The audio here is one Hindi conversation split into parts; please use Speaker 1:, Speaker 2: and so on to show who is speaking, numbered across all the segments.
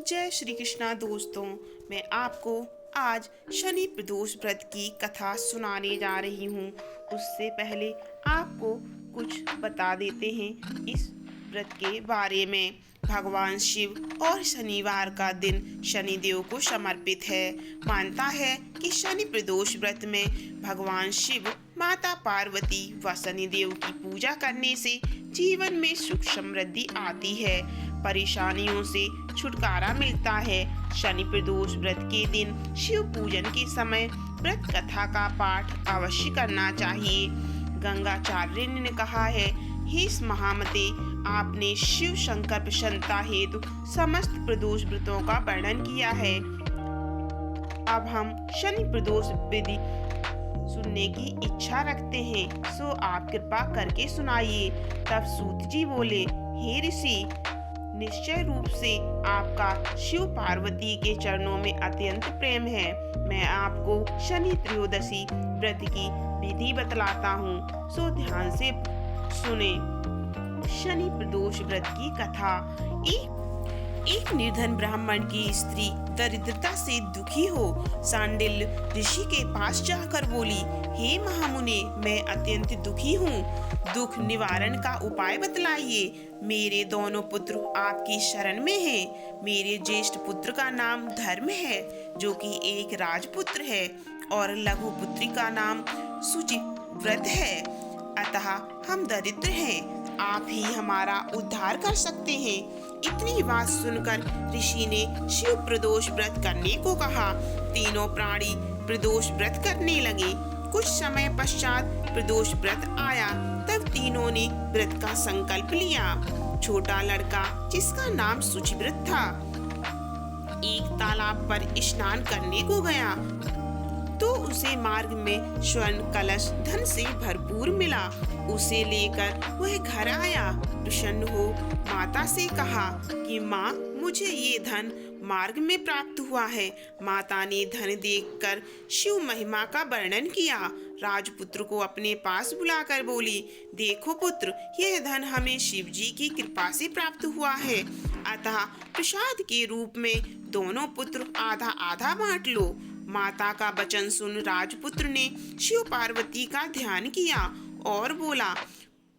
Speaker 1: जय श्री कृष्णा दोस्तों। मैं आपको आज शनि प्रदोष व्रत की कथा सुनाने जा रही हूँ। उससे पहले आपको कुछ बता देते हैं इस व्रत के बारे में। भगवान शिव और शनिवार का दिन शनिदेव को समर्पित है। मानता है कि शनि प्रदोष व्रत में भगवान शिव, माता पार्वती व शनिदेव की पूजा करने से जीवन में सुख समृद्धि आती है, परेशानियों से छुटकारा मिलता है। शनि प्रदोष व्रत के दिन शिव पूजन के समय व्रत कथा का पाठ अवश्य करना चाहिए। गंगाचार्य ने कहा है, हे महामते, आपने शिव शंकर प्रसन्नता हेतु समस्त प्रदोष व्रतों का वर्णन किया है। अब हम शनि प्रदोष विधि सुनने की इच्छा रखते हैं, सो आप कृपा करके सुनाइए। तब सूत जी बोले, हे ऋषि, निश्चय रूप से आपका शिव पार्वती के चरणों में अत्यंत प्रेम है। मैं आपको शनि त्रयोदशी व्रत की विधि बतलाता हूँ, सो ध्यान से सुने। शनि प्रदोष व्रत की कथा। एक निर्धन ब्राह्मण की स्त्री दरिद्रता से दुखी हो सांडिल्य ऋषि के पास जाकर बोली, हे महामुने, मैं अत्यंत दुखी हूँ, दुख निवारण का उपाय बतलाइए। मेरे दोनों पुत्र आपकी शरण में हैं। मेरे ज्येष्ठ पुत्र का नाम धर्म है, जो कि एक राजपुत्र है, और लघु पुत्री का नाम सुचिव्रत है। अतः हम दरिद्र हैं, आप ही हमारा उद्धार कर सकते हैं। इतनी बात सुनकर ऋषि ने शिव प्रदोष व्रत करने को कहा। तीनों प्राणी प्रदोष व्रत करने लगे। कुछ समय पश्चात प्रदोष व्रत आया। तब तीनों ने व्रत का संकल्प लिया। छोटा लड़का, जिसका नाम सुचिव्रत था, एक तालाब पर स्नान करने को गया तो उसे मार्ग में स्वर्ण कलश धन से भरपूर मिला। उसे लेकर वह घर आया। प्रसन्न हो माता से कहा कि माँ, मुझे ये धन मार्ग में प्राप्त हुआ है। माता ने धन देखकर शिव महिमा का वर्णन किया। राजपुत्र को अपने पास बुलाकर बोली, देखो पुत्र, यह धन हमें शिव जी की कृपा से प्राप्त हुआ है, अतः प्रसाद के रूप में दोनों पुत्र आधा आधा बांट लो। माता का वचन सुन राजपुत्र ने शिव पार्वती का ध्यान किया और बोला,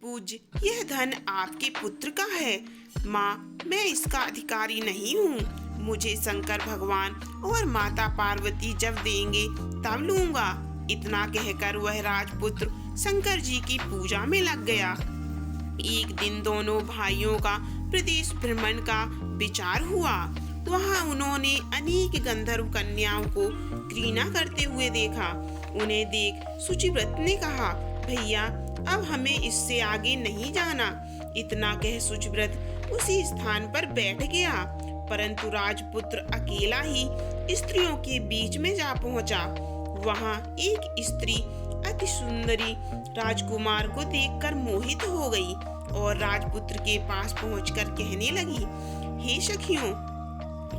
Speaker 1: पूज्य, यह धन आपके पुत्र का है। माँ, मैं इसका अधिकारी नहीं हूँ। मुझे शंकर भगवान और माता पार्वती जब देंगे तब लूंगा। इतना कहकर वह राजपुत्र शंकर जी की पूजा में लग गया। एक दिन दोनों भाइयों का प्रदेश भ्रमण का विचार हुआ। वहाँ उन्होंने अनेक गंधर्व कन्याओं को घृणा करते हुए देखा। उन्हें देख सुचिव्रत ने कहा, भैया, अब हमें इससे आगे नहीं जाना। इतना कह सुचिव्रत उसी स्थान पर बैठ गया, परंतु राजपुत्र अकेला ही स्त्रियों के बीच में जा पहुंचा। वहाँ एक स्त्री अति सुंदरी राजकुमार को देखकर मोहित हो गई और राजपुत्र के पास पहुंचकर कहने लगी, हे सखियों,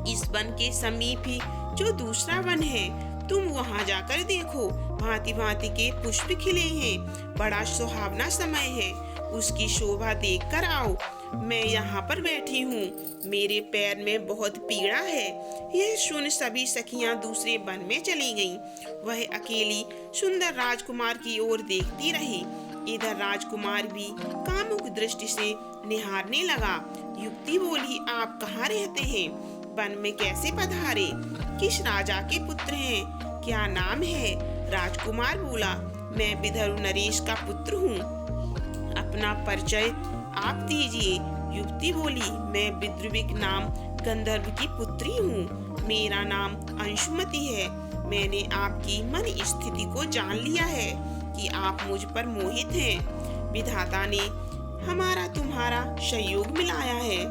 Speaker 1: इस वन के समीप ही जो दूसरा वन है, तुम वहाँ जाकर देखो। भांति भांति के पुष्प खिले हैं, बड़ा सुहावना समय है, उसकी शोभा देखकर आओ। मैं यहाँ पर बैठी हूँ, मेरे पैर में बहुत पीड़ा है। यह सुन सभी सखियाँ दूसरे वन में चली गईं। वह अकेली सुंदर राजकुमार की ओर देखती रही। इधर राजकुमार भी कामुक दृष्टि से निहारने लगा। युवती बोली, आप कहाँ रहते हैं? वन में कैसे पधारे? किस राजा के पुत्र हैं? क्या नाम है? राजकुमार बोला, मैं विदर्भ नरेश का पुत्र हूँ। अपना परिचय आप दीजिए। युवती बोली, मैं विद्रुविक नाम गंधर्व की पुत्री हूँ। मेरा नाम अंशुमति है। मैंने आपकी मन स्थिति को जान लिया है कि आप मुझ पर मोहित हैं। विधाता ने हमारा तुम्हारा संयोग मिलाया है।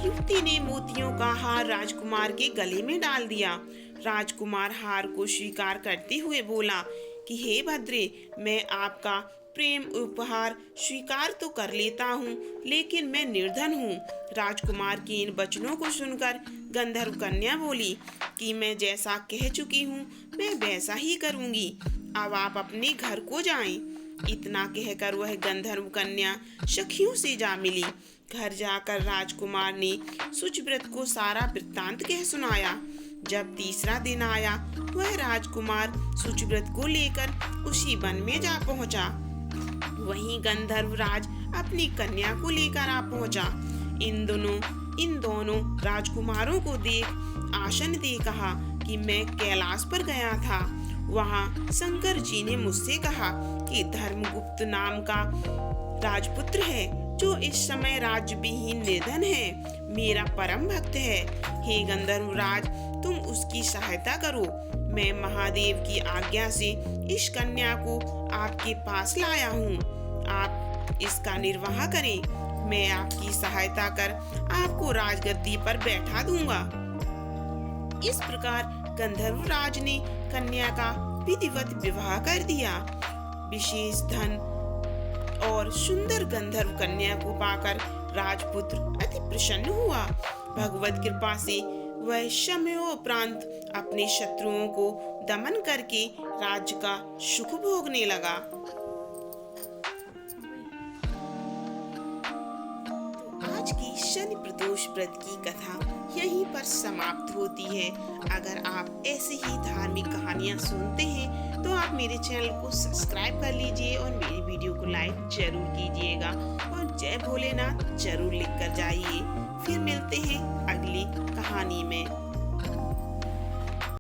Speaker 1: युवती ने मोतियों का हार राजकुमार के गले में डाल दिया। राजकुमार हार को स्वीकार करते हुए बोला कि हे भद्रे, मैं आपका प्रेम उपहार स्वीकार तो कर लेता हूँ, लेकिन मैं निर्धन हूँ। राजकुमार के इन वचनों को सुनकर गंधर्व कन्या बोली कि मैं जैसा कह चुकी हूँ मैं वैसा ही करूँगी। अब आप अपने घर को जाएं। इतना कहकर वह गंधर्व कन्या सखियों से जा मिली। घर जाकर राजकुमार ने शुचिव्रत को सारा वृत्तांत कह सुनाया। जब तीसरा दिन आया, वह राजकुमार शुचिव्रत को लेकर उसी वन में जा पहुंचा। वहीं गंधर्वराज अपनी कन्या को लेकर आ पहुंचा। इन दोनों राजकुमारों को देख आसन दे कहा कि मैं कैलाश पर गया था। वहां शंकर जी ने मुझसे कहा कि धर्मगुप्त नाम का राजपुत्र है, जो इस समय राज्यविहीन निर्धन है, मेरा परम भक्त है। हे गंधर्वराज, तुम उसकी सहायता करो। मैं महादेव की आज्ञा से इस कन्या को आपके पास लाया हूँ। आप इसका निर्वाह करें। मैं आपकी सहायता कर आपको राजगद्दी पर बैठा दूंगा। इस प्रकार गंधर्वराज ने कन्या का विधिवत विवाह कर दिया। विशेष धन और सुंदर गंधर्व कन्या को पाकर राजपुत्र अति प्रसन्न हुआ। भगवत कृपा से वह समयोपरांत अपने शत्रुओं को दमन करके राज्य का सुख भोगने लगा। आज की शनि प्रदोष व्रत की कथा यहीं पर समाप्त होती है। अगर आप ऐसे ही धार्मिक कहानियाँ सुनते हैं तो आप मेरे चैनल को सब्सक्राइब कर लीजिए और मेरी वीडियो को लाइक जरूर कीजिएगा और जय भोलेनाथ जरूर लिख कर जाइए। फिर मिलते हैं अगली कहानी में।